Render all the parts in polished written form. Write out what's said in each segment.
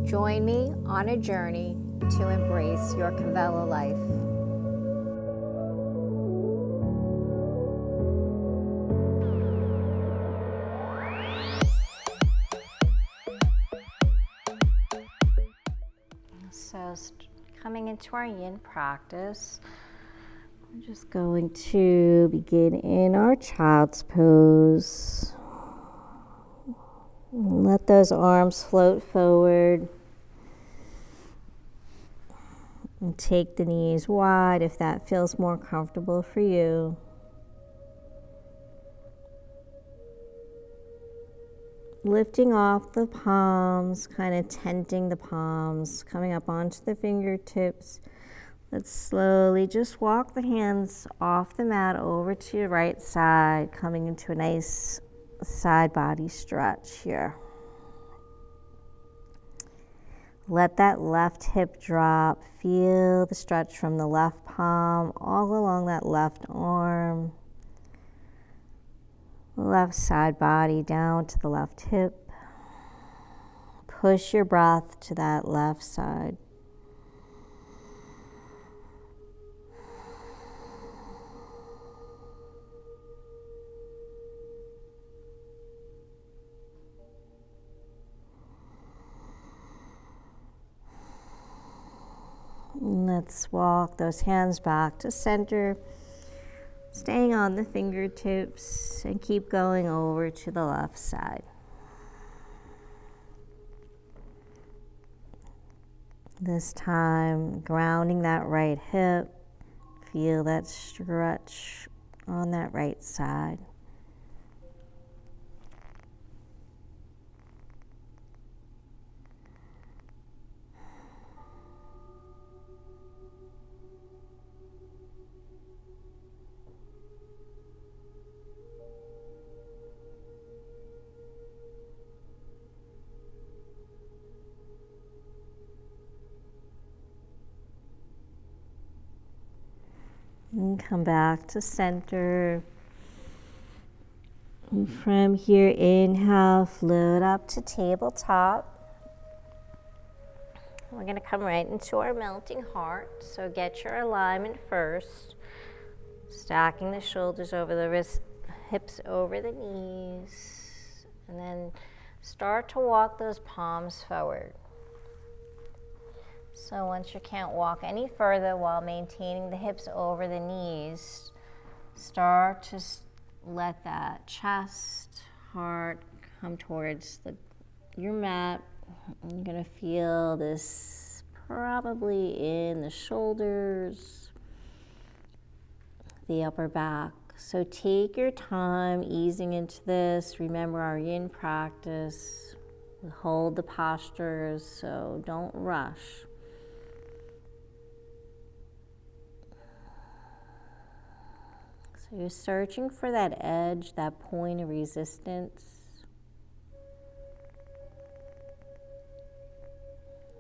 Join me on a journey to embrace your Kavela life. So coming into our yin practice, we're just going to begin in our child's pose. Let those arms float forward. And take the knees wide if that feels more comfortable for you. Lifting off the palms, kind of tenting the palms, coming up onto the fingertips. Let's slowly just walk the hands off the mat over to your right side, coming into a nice side body stretch here. Let that left hip drop. Feel the stretch from the left palm all along that left arm. Left side body down to the left hip. Push your breath to that left side. Let's walk those hands back to center, staying on the fingertips, and keep going over to the left side. This time, grounding that right hip. Feel that stretch on that right side. And come back to center. And from here, inhale, float up to tabletop. We're going to come right into our melting heart. So get your alignment first. Stacking the shoulders over the wrists, hips over the knees. And then start to walk those palms forward. So once you can't walk any further while maintaining the hips over the knees, start to let that chest, heart come towards your mat. You're going to feel this probably in the shoulders, the upper back. So take your time easing into this. Remember our yin practice. We hold the postures, so don't rush. So you're searching for that edge, that point of resistance.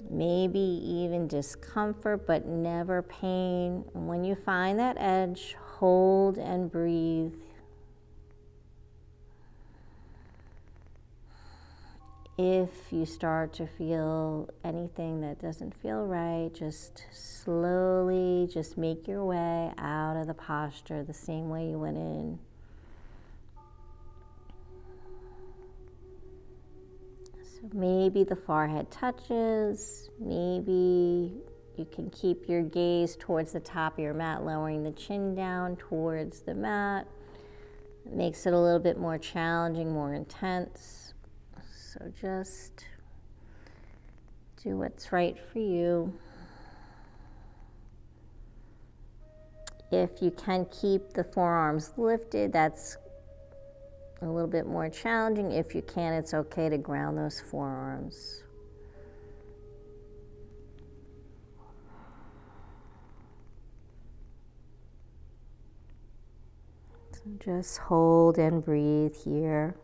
Maybe even discomfort, but never pain. And when you find that edge, hold and breathe. If you start to feel anything that doesn't feel right, just slowly just make your way out of the posture the same way you went in. So maybe the forehead touches, maybe you can keep your gaze towards the top of your mat, lowering the chin down towards the mat. It makes it a little bit more challenging, more intense. So just do what's right for you. If you can keep the forearms lifted, that's a little bit more challenging. If you can, it's okay to ground those forearms. So just hold and breathe here.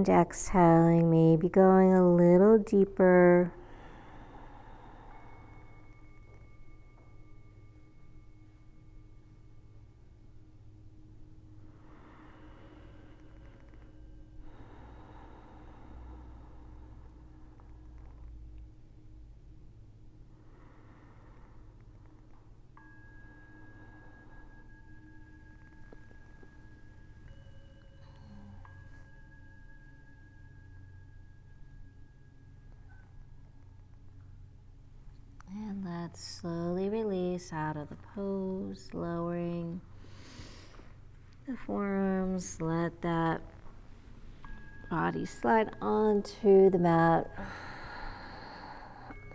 And exhaling, maybe going a little deeper. And let's slowly release out of the pose, lowering the forearms. Let that body slide onto the mat.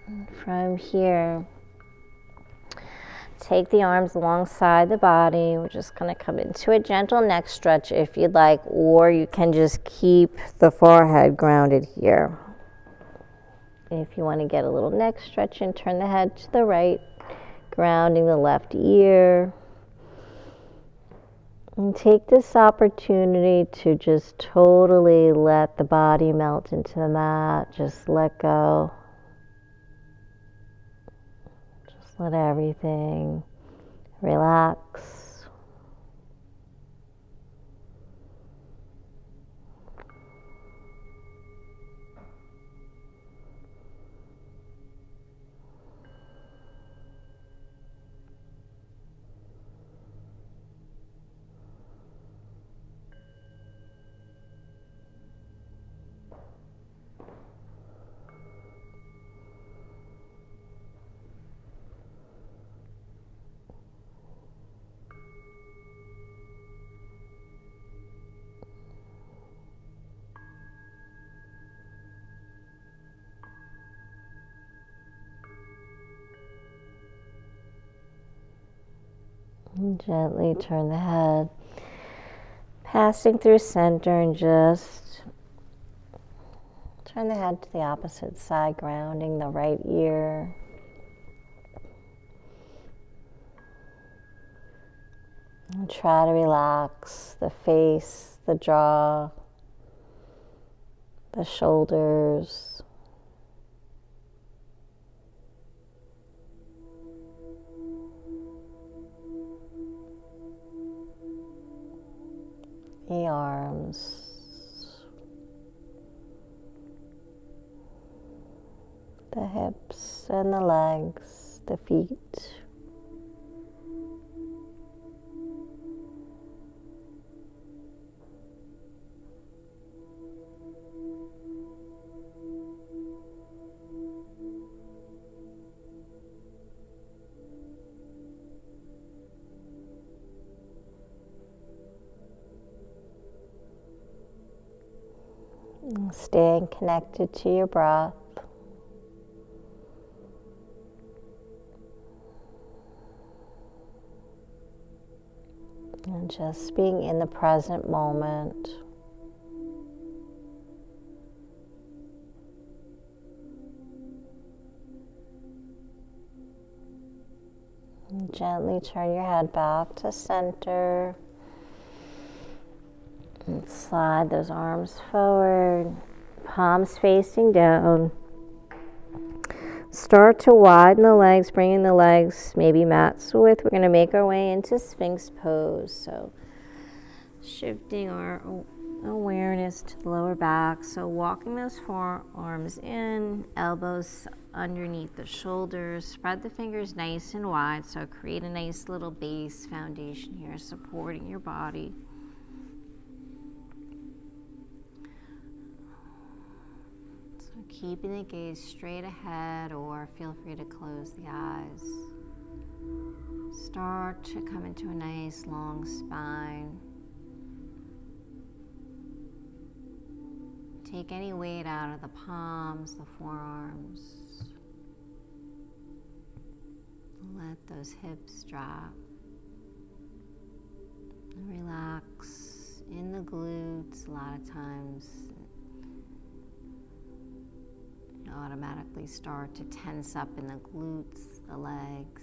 And from here, take the arms alongside the body. We're just going to come into a gentle neck stretch if you'd like, or you can just keep the forehead grounded here. If you want to get a little neck stretch and turn the head to the right, grounding the left ear. And take this opportunity to just totally let the body melt into the mat. Just let go. Just let everything relax. And gently turn the head, passing through center, and just turn the head to the opposite side, grounding the right ear. And try to relax the face, the jaw, the shoulders. The arms, the hips and the legs, the feet. Staying connected to your breath. And just being in the present moment. And gently turn your head back to center. And slide those arms forward, palms facing down. Start to widen the legs, bringing the legs maybe mat's width. We're going to make our way into Sphinx pose. So shifting our awareness to the lower back. So walking those forearms in, elbows underneath the shoulders. Spread the fingers nice and wide. So create a nice little base foundation here, supporting your body. Keeping the gaze straight ahead, or feel free to close the eyes. Start to come into a nice long spine. Take any weight out of the palms, the forearms. Let those hips drop. And relax in the glutes. A lot of times automatically start to tense up in the glutes, the legs.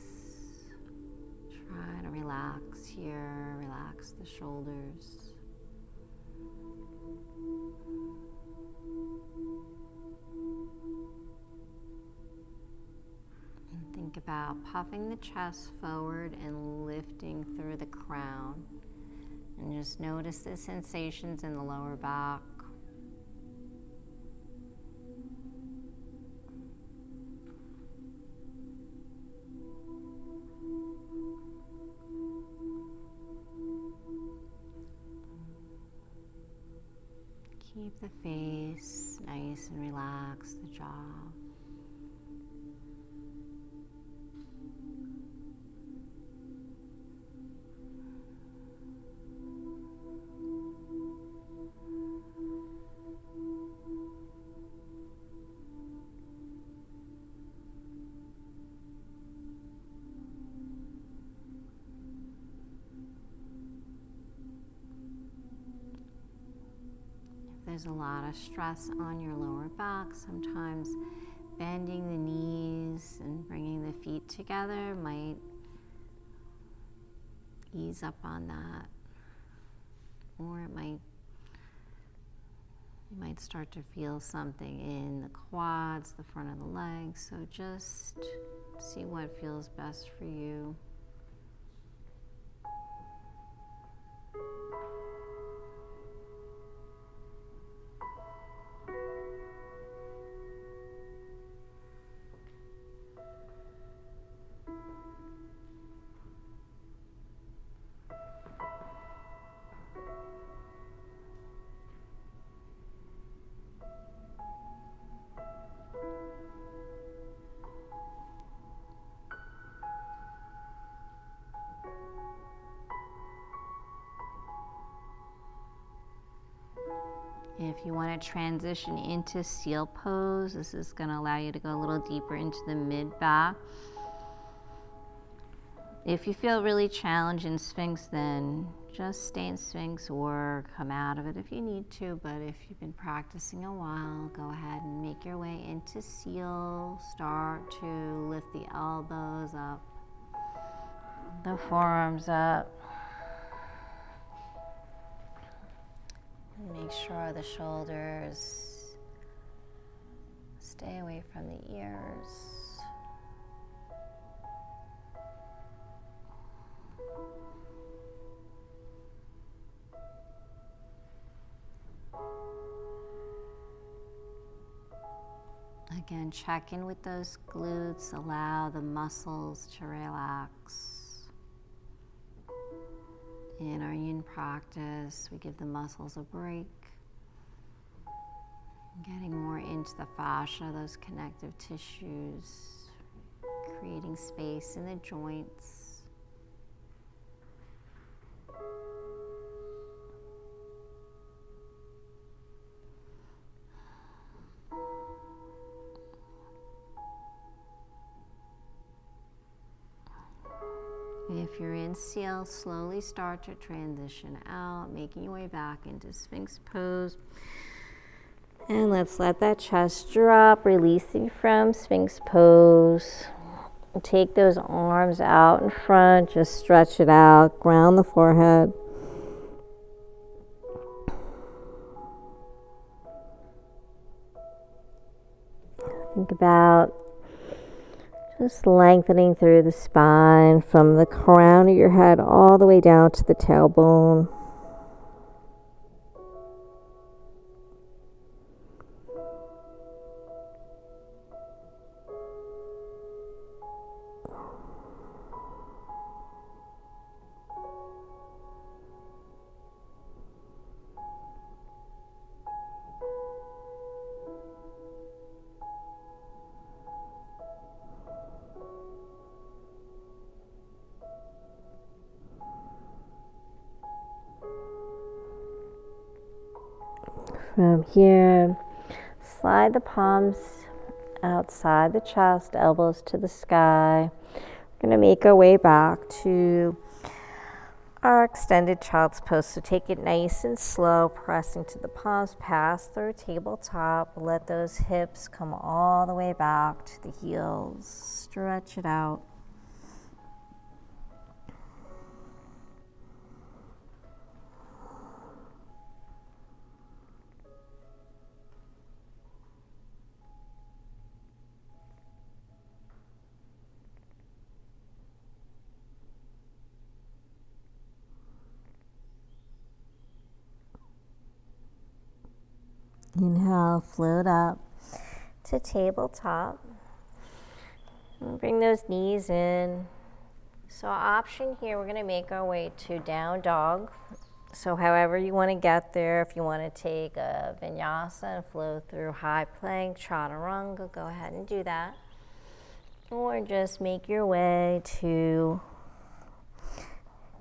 Try to relax here, relax the shoulders. about puffing the chest forward and lifting through the crown. And just notice the sensations in the lower back. Keep the face nice and relaxed, the jaw. There's a lot of stress on your lower back. Sometimes bending the knees and bringing the feet together might ease up on that. Or you might start to feel something in the quads, the front of the legs. So just see what feels best for you. If you want to transition into seal pose, this is going to allow you to go a little deeper into the mid-back. If you feel really challenged in Sphinx, then just stay in Sphinx or come out of it if you need to. But if you've been practicing a while, go ahead and make your way into seal. Start to lift the elbows up, the forearms up. Make sure the shoulders stay away from the ears. Again, check in with those glutes, allow the muscles to relax. In our yin practice, we give the muscles a break. Getting more into the fascia, those connective tissues, creating space in the joints. If you're in seal, slowly start to transition out, making your way back into Sphinx pose. And let's let that chest drop, releasing from Sphinx pose. Take those arms out in front, just stretch it out, ground the forehead. Think about just lengthening through the spine from the crown of your head all the way down to the tailbone. From here, slide the palms outside the chest, elbows to the sky. We're going to make our way back to our extended child's pose. So take it nice and slow, pressing to the palms, pass through tabletop. Let those hips come all the way back to the heels. Stretch it out. Inhale, float up to tabletop. And bring those knees in. So option here, we're going to make our way to down dog. So however you want to get there, if you want to take a vinyasa and flow through high plank, chaturanga, go ahead and do that. Or just make your way to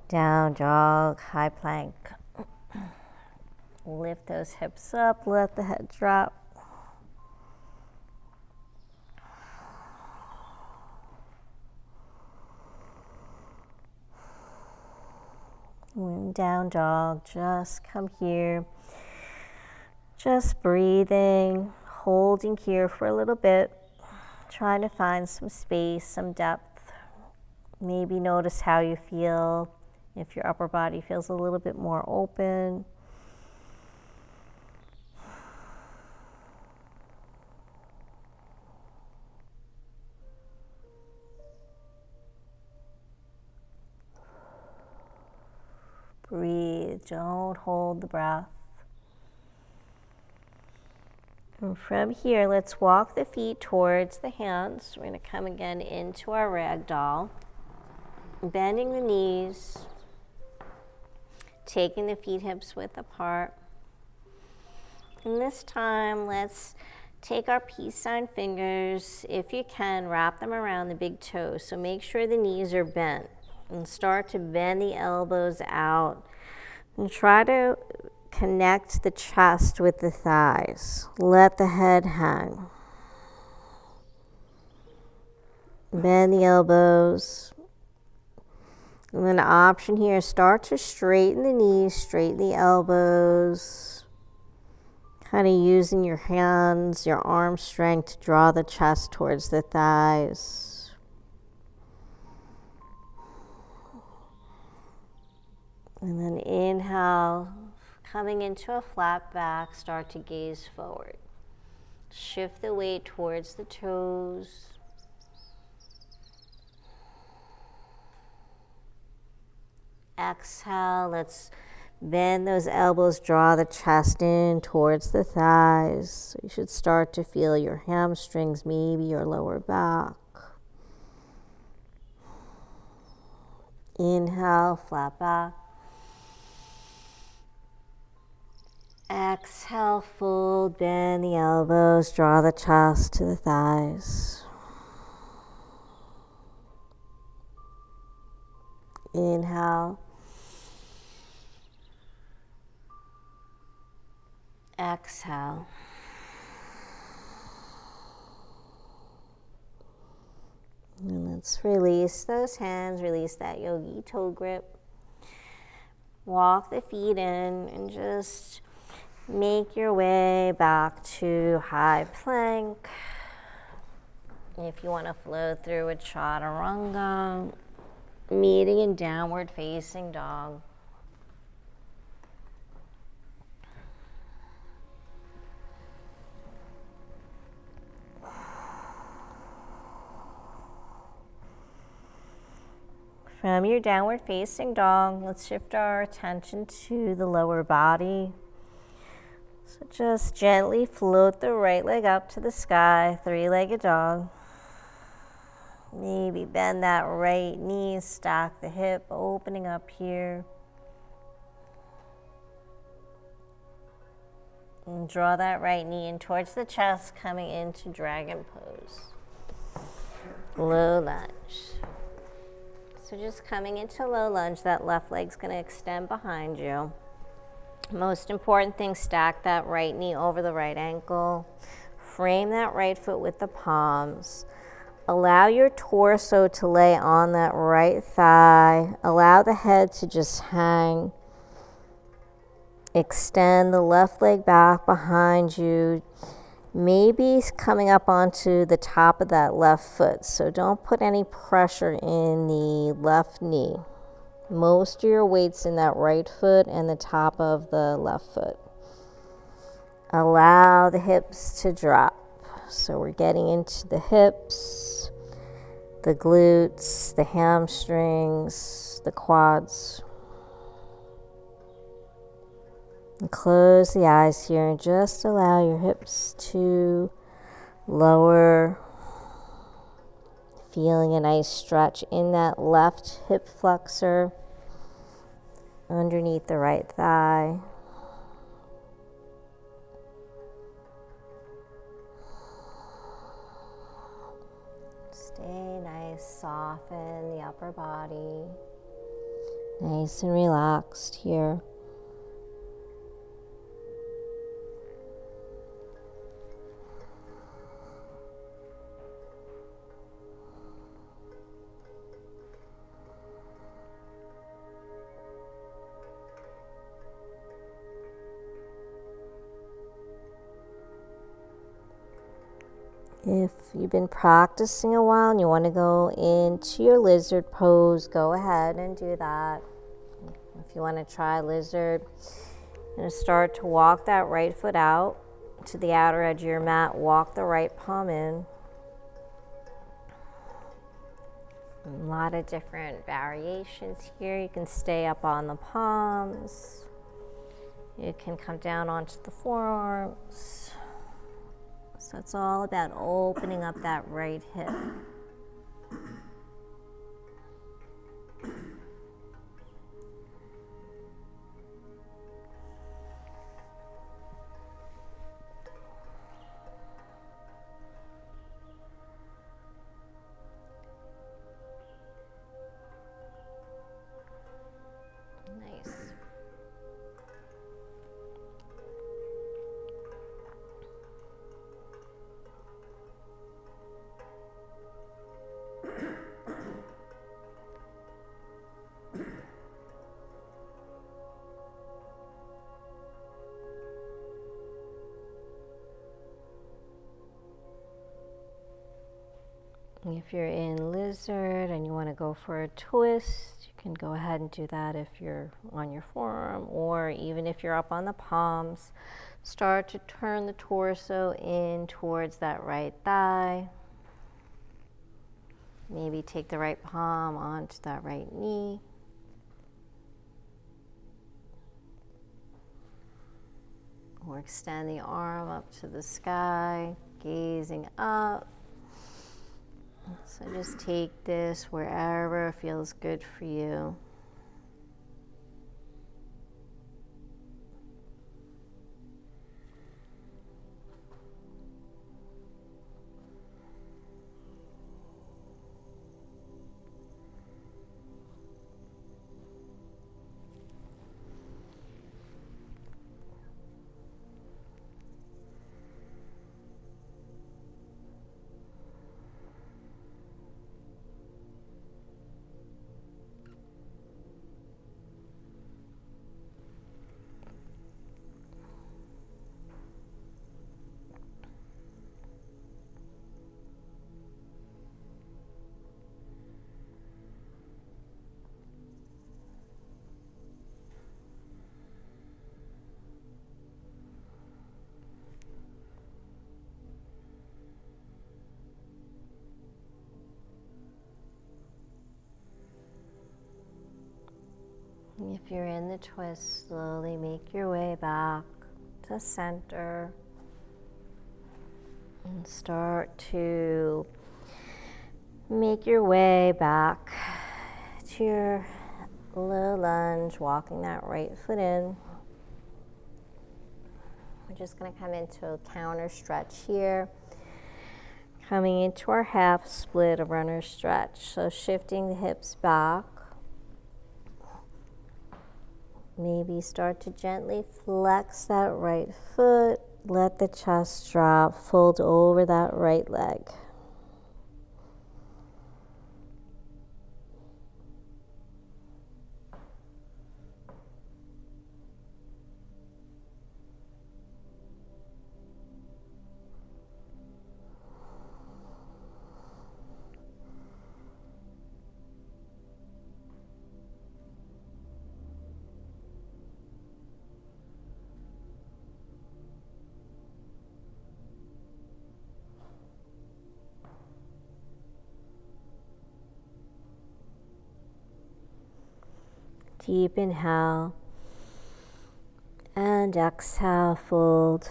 down dog, high plank. Lift those hips up, let the head drop. When down dog, just come here. Just breathing, holding here for a little bit. Trying to find some space, some depth. Maybe notice how you feel. If your upper body feels a little bit more open. Breathe, don't hold the breath. And from here, let's walk the feet towards the hands. We're going to come again into our ragdoll. Bending the knees, taking the feet hips width apart. And this time, let's take our peace sign fingers. If you can, wrap them around the big toes. So make sure the knees are bent. And start to bend the elbows out. And try to connect the chest with the thighs. Let the head hang. Bend the elbows. And then option here, start to straighten the knees, straighten the elbows. Kind of using your hands, your arm strength to draw the chest towards the thighs. And then inhale, coming into a flat back, start to gaze forward. Shift the weight towards the toes. Exhale, let's bend those elbows, draw the chest in towards the thighs. So you should start to feel your hamstrings, maybe your lower back. Inhale, flat back. Exhale, fold, bend the elbows, draw the chest to the thighs. Inhale. Exhale. And let's release those hands, release that yogi toe grip. Walk the feet in and just make your way back to high plank. If you want to flow through a chaturanga, meeting in downward facing dog. From your downward facing dog, let's shift our attention to the lower body. So just gently float the right leg up to the sky, three-legged dog. Maybe bend that right knee, stack the hip, opening up here. And draw that right knee in towards the chest, coming into dragon pose. Low lunge. So just coming into low lunge, that left leg's going to extend behind you. Most important thing, stack that right knee over the right ankle. Frame that right foot with the palms. Allow your torso to lay on that right thigh. Allow the head to just hang. Extend the left leg back behind you. Maybe coming up onto the top of that left foot. So don't put any pressure in the left knee. Most of your weight's in that right foot and the top of the left foot. Allow the hips to drop. So we're getting into the hips, the glutes, the hamstrings, the quads. And close the eyes here and just allow your hips to lower. Feeling a nice stretch in that left hip flexor underneath the right thigh. Stay nice, soften the upper body. Nice and relaxed here. If you've been practicing a while and you want to go into your lizard pose, go ahead and do that. If you want to try lizard, you're going to start to walk that right foot out to the outer edge of your mat. Walk the right palm in. A lot of different variations here. You can stay up on the palms. You can come down onto the forearms. So it's all about opening up that right hip. Nice. If you're in lizard and you want to go for a twist, you can go ahead and do that if you're on your forearm, or even if you're up on the palms. Start to turn the torso in towards that right thigh. Maybe take the right palm onto that right knee. Or extend the arm up to the sky, gazing up. So just take this wherever feels good for you. If you're in the twist, slowly make your way back to center and start to make your way back to your low lunge, walking that right foot in. We're just going to come into a counter stretch here, coming into our half split, a runner stretch. So shifting the hips back. Maybe start to gently flex that right foot, let the chest drop, fold over that right leg. Deep inhale and And exhale, fold.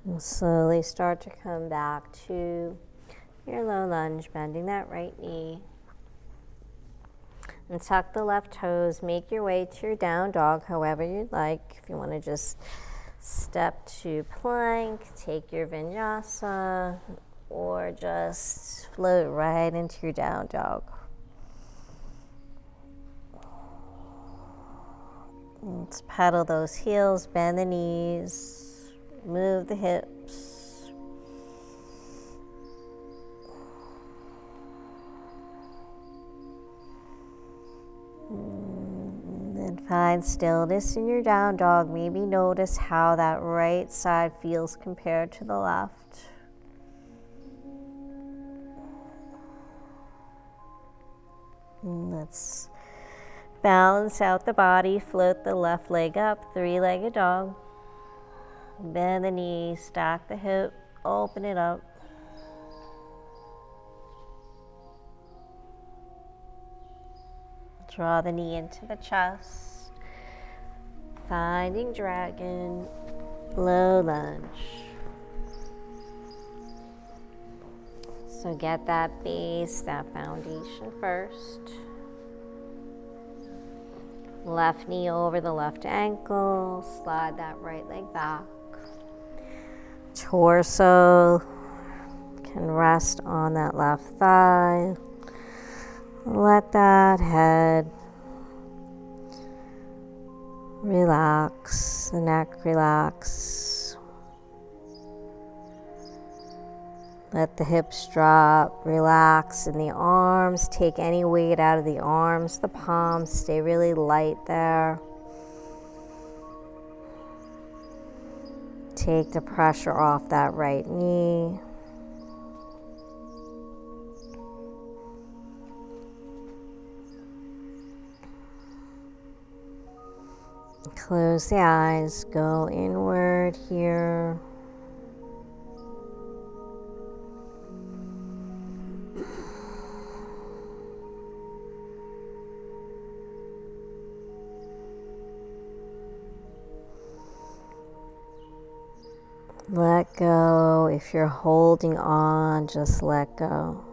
And slowly start to come back to your low lunge, bending that right knee. And tuck the left toes. Make your way to your down dog, however you'd like. If you want to just step to plank, take your vinyasa, or just float right into your down dog. Let's pedal those heels, bend the knees, move the hips. And then find stillness in your down dog. Maybe notice how that right side feels compared to the left. And let's balance out the body, float the left leg up, three-legged dog. Bend the knee, stack the hip, open it up. Draw the knee into the chest. Finding dragon, low lunge. So get that base, that foundation first. Left knee over the left ankle, slide that right leg back. Torso can rest on that left thigh. Let that head relax, the neck relax. Let the hips drop, relax in the arms. Take any weight out of the arms, the palms, stay really light there. Take the pressure off that right knee. Close the eyes, go inward here. Let go. If you're holding on, just let go.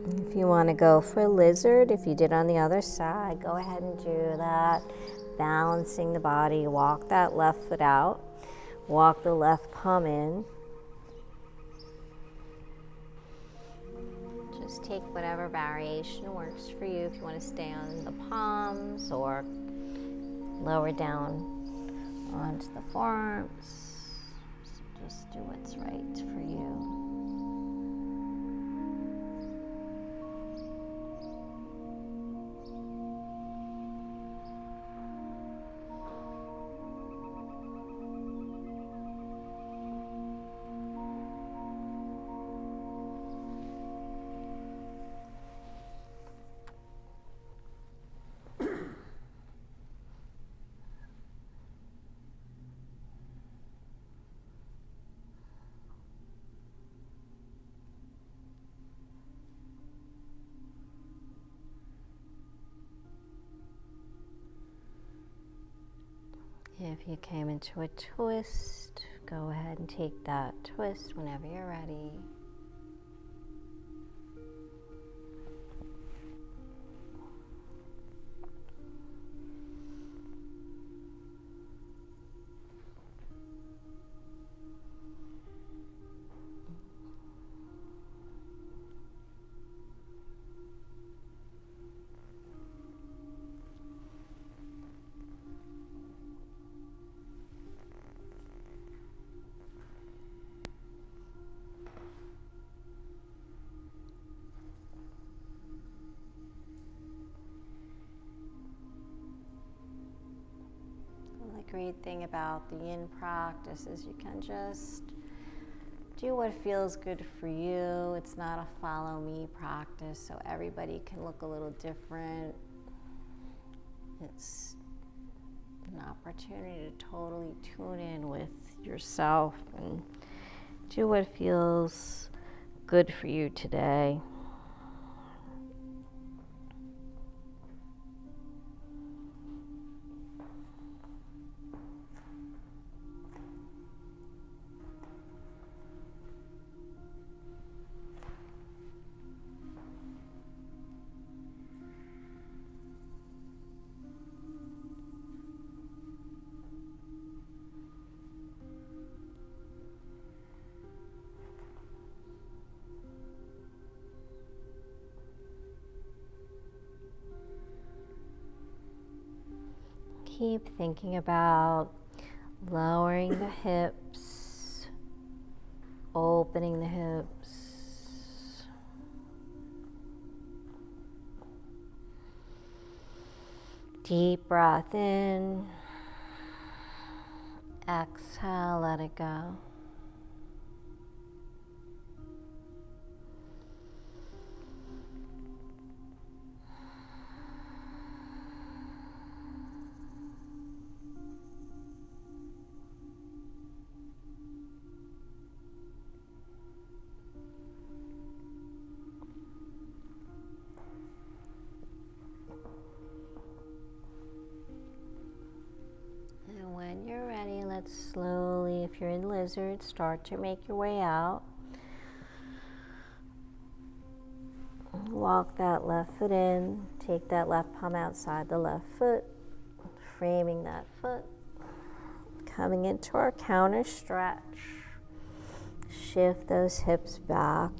If you want to go for lizard, if you did on the other side, go ahead and do that. Balancing the body, walk that left foot out, walk the left palm in. Just take whatever variation works for you. If you want to stay on the palms or lower down onto the forearms, just do what's right for you. If you came into a twist, go ahead and take that twist whenever you're ready. great thing about the yin practice is you can just do what feels good for you. It's not a follow me practice, so everybody can look a little different. It's an opportunity to totally tune in with yourself and do what feels good for you today. Keep thinking about lowering the hips, opening the hips. Deep breath in. Exhale, let it go. When you're ready, let's slowly, if you're in lizard, start to make your way out. Walk that left foot in, take that left palm outside the left foot, framing that foot. Coming into our counter stretch. Shift those hips back,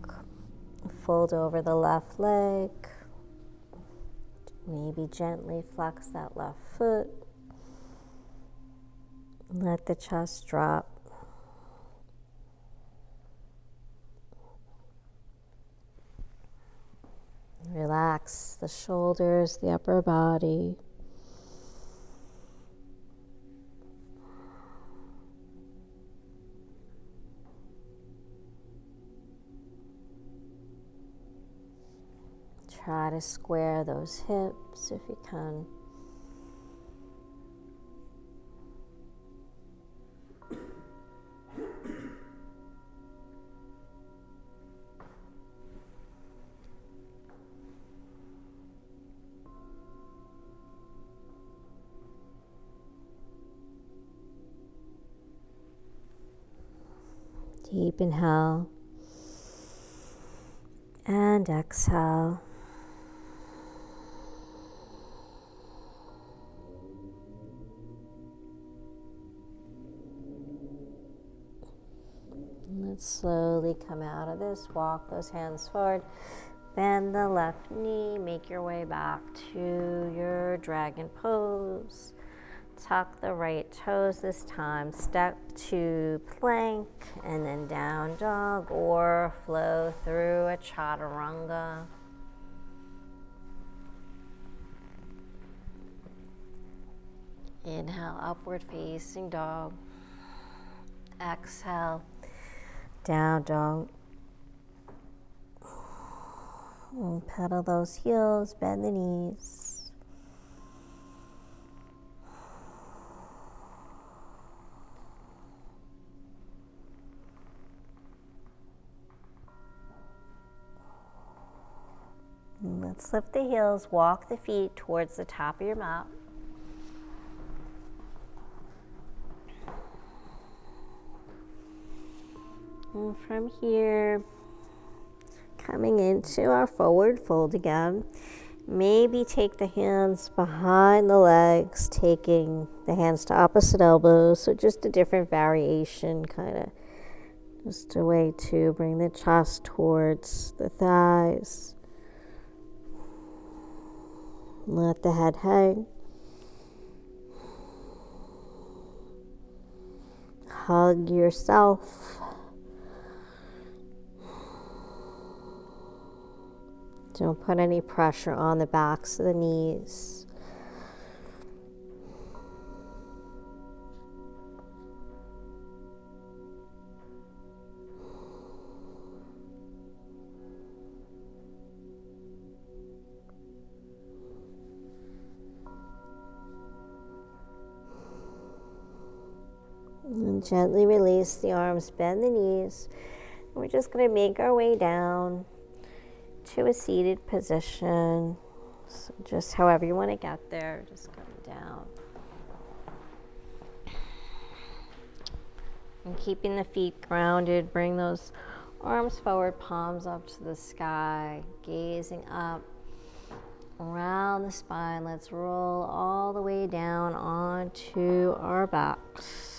fold over the left leg. Maybe gently flex that left foot. Let the chest drop. Relax the shoulders, the upper body. Try to square those hips if you can. Deep inhale and exhale. Let's slowly come out of this. Walk those hands forward. Bend the left knee. Make your way back to your dragon pose. Tuck the right toes this time. Step to plank and then down dog or flow through a chaturanga. Inhale, upward facing dog. Exhale, down dog. And pedal those heels, bend the knees. Let's lift the heels, walk the feet towards the top of your mat. And from here, coming into our forward fold again. Maybe take the hands behind the legs, taking the hands to opposite elbows. So just a different variation, kind of just a way to bring the chest towards the thighs. Let the head hang. Hug yourself. Don't put any pressure on the backs of the knees. And gently release the arms, bend the knees. We're just going to make our way down to a seated position. So just however you want to get there, just come down. And keeping the feet grounded, bring those arms forward, palms up to the sky, gazing up around the spine. Let's roll all the way down onto our backs.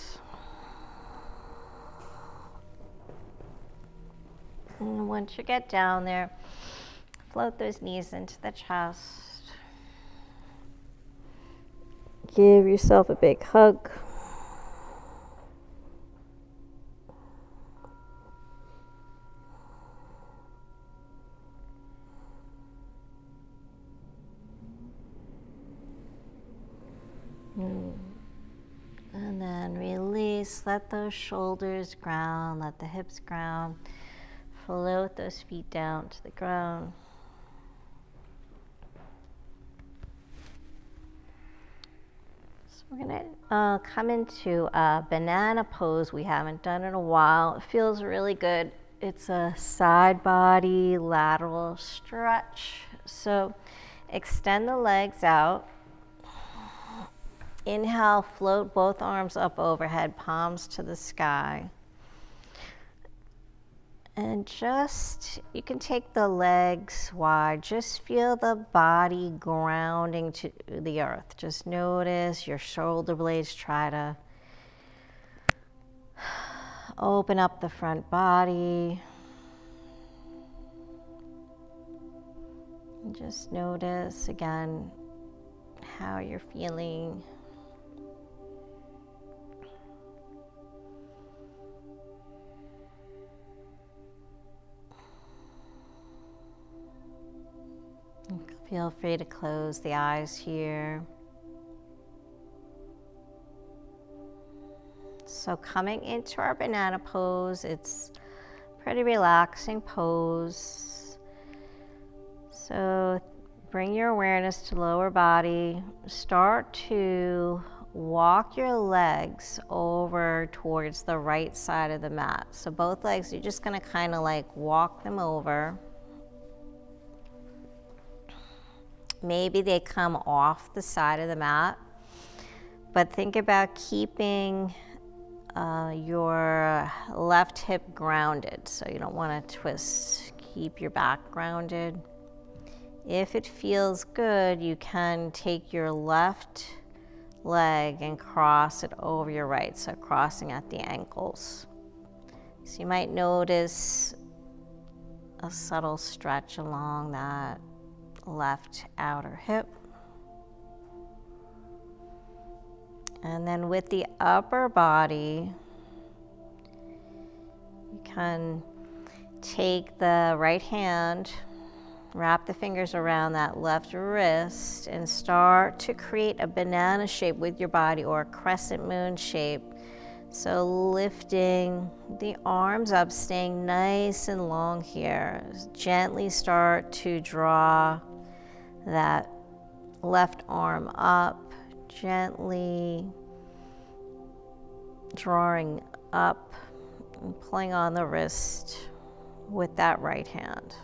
And once you get down there, float those knees into the chest. Give yourself a big hug. And then release, let those shoulders ground, let the hips ground. Float those feet down to the ground. So we're gonna come into a banana pose we haven't done in a while. It feels really good. It's a side body lateral stretch. So extend the legs out. Inhale, float both arms up overhead, palms to the sky. And just, you can take the legs wide, just feel the body grounding to the earth. Just notice your shoulder blades, try to open up the front body. And just notice again how you're feeling. Feel free to close the eyes here. So coming into our banana pose, it's a pretty relaxing pose. So bring your awareness to lower body. Start to walk your legs over towards the right side of the mat. So both legs, you're just gonna kind of like walk them over. Maybe they come off the side of the mat, but think about keeping your left hip grounded. So you don't want to twist. Keep your back grounded. If it feels good, you can take your left leg and cross it over your right, so crossing at the ankles. So you might notice a subtle stretch along that left outer hip. And then with the upper body, you can take the right hand, wrap the fingers around that left wrist, and start to create a banana shape with your body, or a crescent moon shape. So lifting the arms up, staying nice and long here. Gently start to draw that left arm up, gently drawing up and pulling on the wrist with that right hand.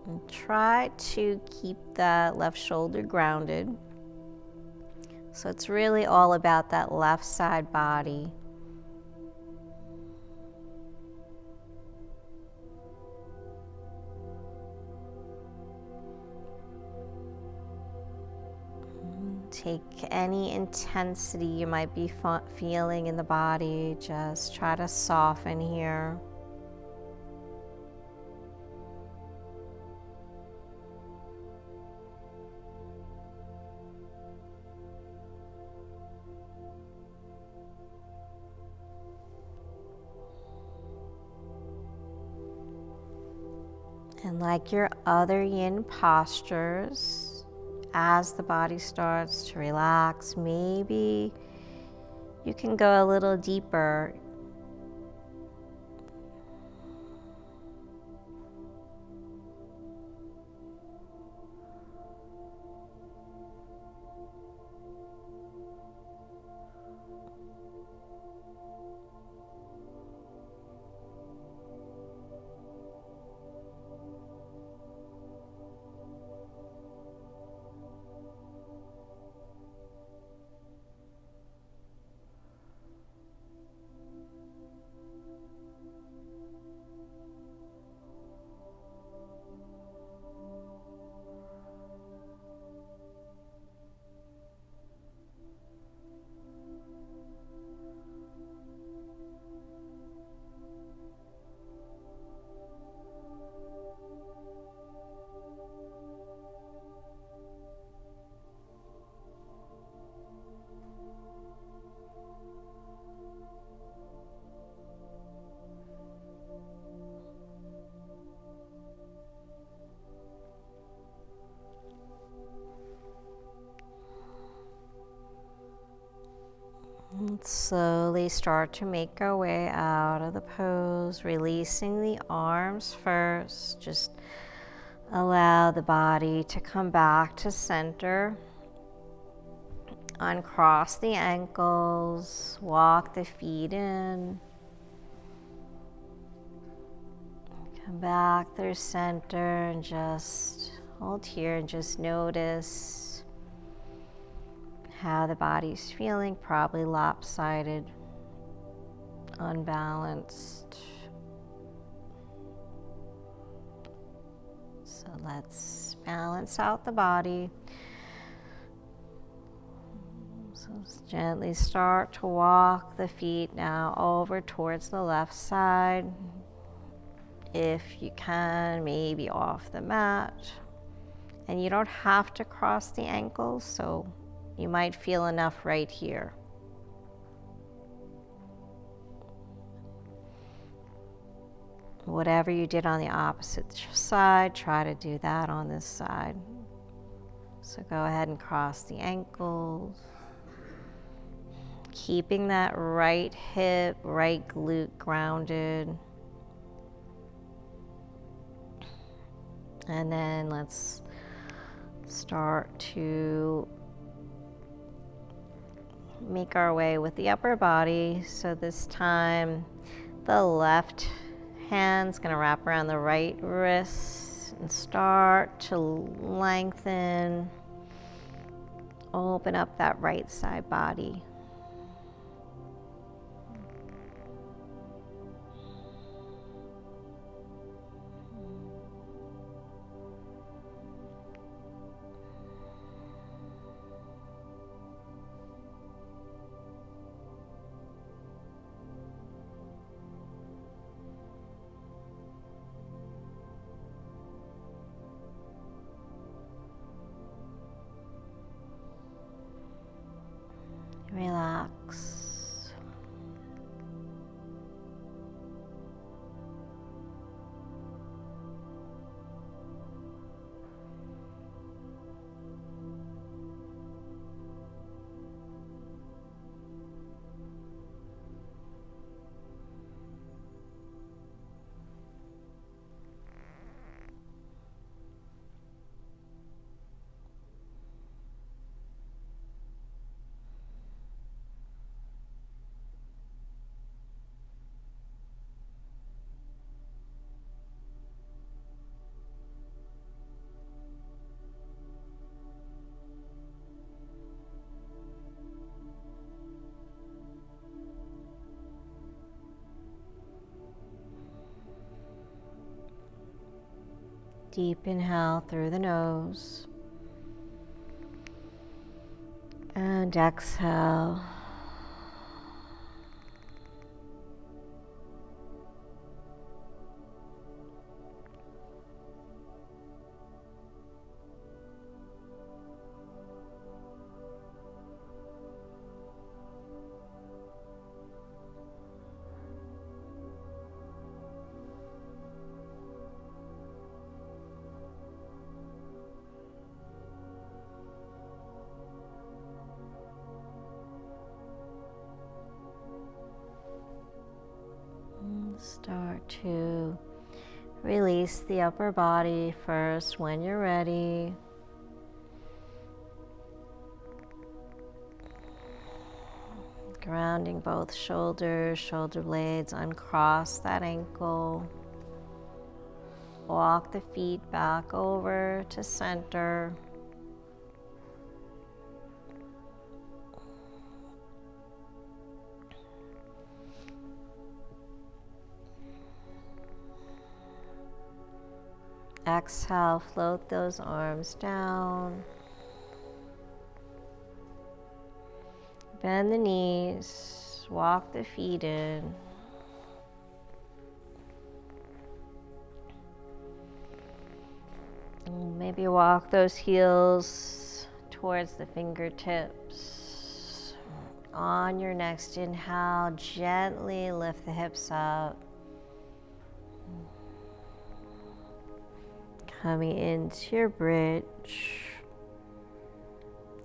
And try to keep that left shoulder grounded. So it's really all about that left side body. Take any intensity you might be feeling in the body, just try to soften here. And like your other yin postures, as the body starts to relax, maybe you can go a little deeper. Slowly start to make our way out of the pose, releasing the arms first. Just allow the body to come back to center. Uncross the ankles, walk the feet in. Come back through center and just hold here and just notice how the body's feeling, probably lopsided, unbalanced. So let's balance out the body. So gently start to walk the feet now over towards the left side. If you can, maybe off the mat. And you don't have to cross the ankles, so you might feel enough right here. Whatever you did on the opposite side, try to do that on this side. So go ahead and cross the ankles. Keeping that right hip, right glute grounded. And then let's start to make our way with the upper body. So this time, the left hand's gonna wrap around the right wrist and start to lengthen, open up that right side body. Relax. Deep inhale through the nose and exhale. Start to release the upper body first when you're ready. Grounding both shoulders, shoulder blades, uncross that ankle. Walk the feet back over to center. Exhale, float those arms down. Bend the knees, walk the feet in. Maybe walk those heels towards the fingertips. On your next inhale, gently lift the hips up. Coming into your bridge.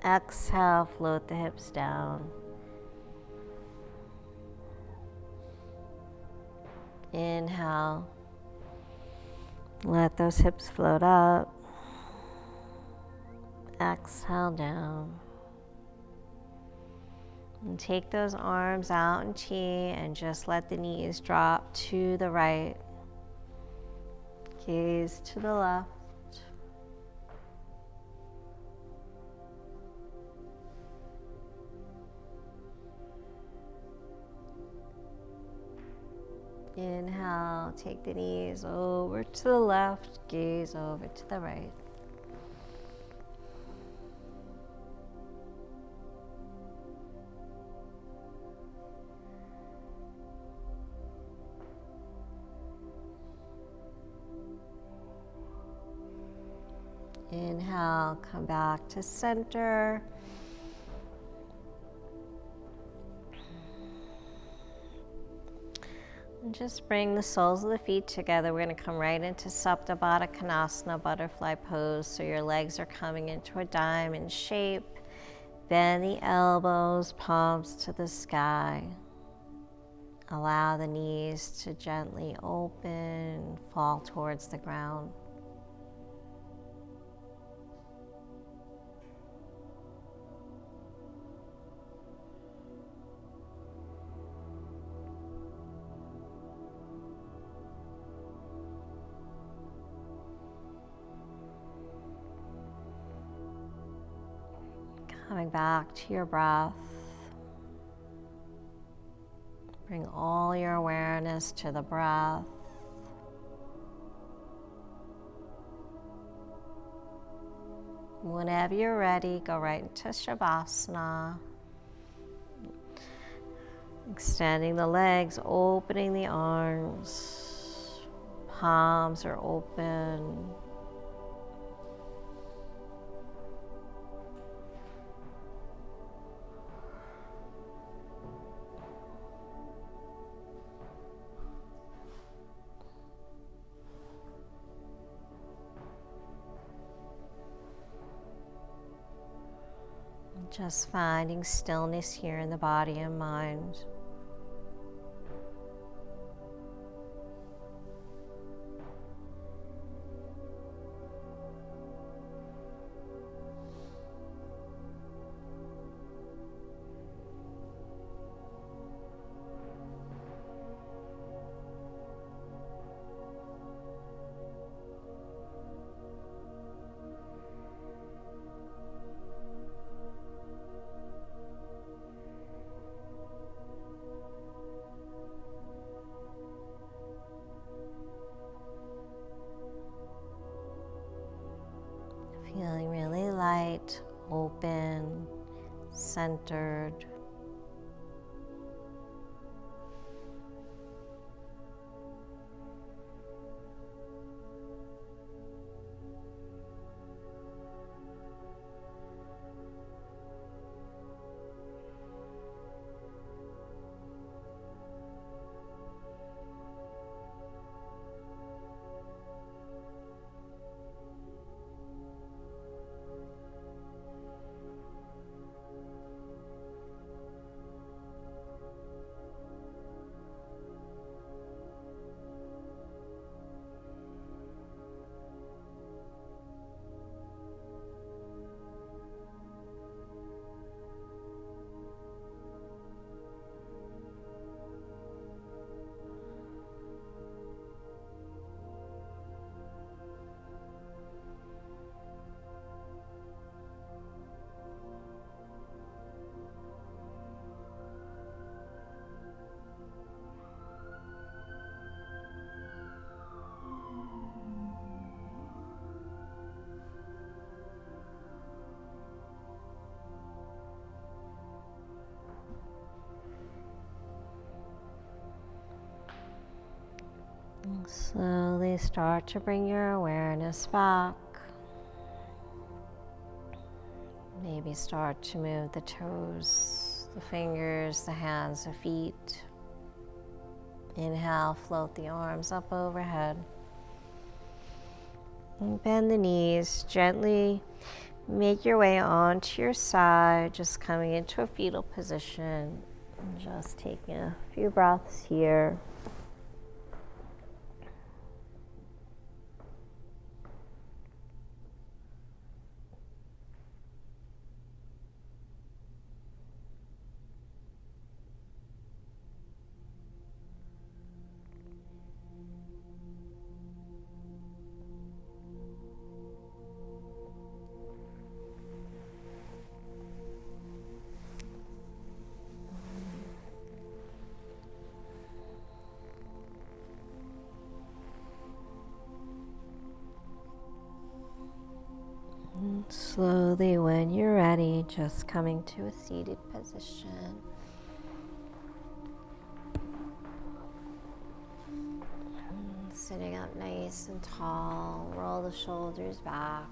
Exhale, float the hips down. Inhale. Let those hips float up. Exhale down. And take those arms out in T and just let the knees drop to the right. Gaze to the left. Inhale, take the knees over to the left, gaze over to the right. Inhale, come back to center. And just bring the soles of the feet together. We're going to come right into Supta Baddha Konasana, butterfly pose. So your legs are coming into a diamond shape. Bend the elbows, palms to the sky. Allow the knees to gently open, fall towards the ground. Coming back to your breath. Bring all your awareness to the breath. Whenever you're ready, go right into Savasana. Extending the legs, opening the arms. Palms are open. Just finding stillness here in the body and mind. Feeling really light, open, centered. Slowly start to bring your awareness back. Maybe start to move the toes, the fingers, the hands, the feet. Inhale, float the arms up overhead. And bend the knees, gently make your way onto your side, just coming into a fetal position. And just taking a few breaths here. Slowly, when you're ready, just coming to a seated position. Sitting up nice and tall, roll the shoulders back.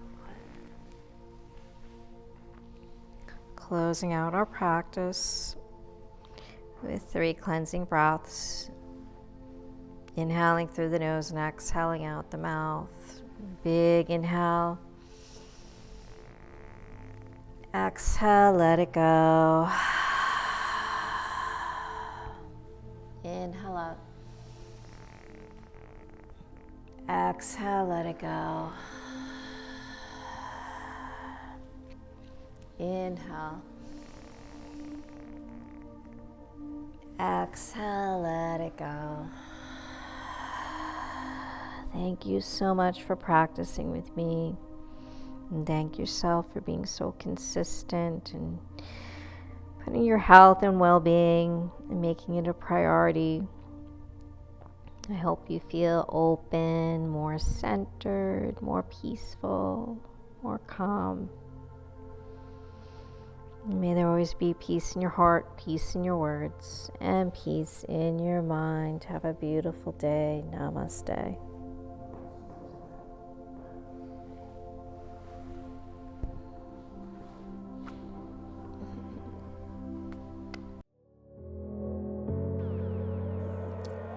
Closing out our practice with 3 cleansing breaths. Inhaling through the nose and exhaling out the mouth. Big inhale. Exhale, let it go. Inhale up. Exhale, let it go. Inhale. Exhale, let it go. Thank you so much for practicing with me. And thank yourself for being so consistent and putting your health and well-being and making it a priority. I hope you feel open, more centered, more peaceful, more calm. And may there always be peace in your heart, peace in your words, and peace in your mind. Have a beautiful day. Namaste.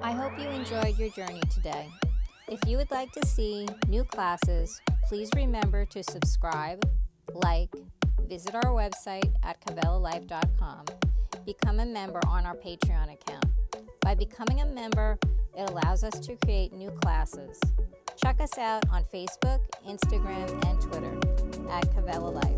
I hope you enjoyed your journey today. If you would like to see new classes, please remember to subscribe, like, visit our website at kavelalife.com, become a member on our Patreon account. By becoming a member, it allows us to create new classes. Check us out on Facebook, Instagram, and Twitter at Kavela Life.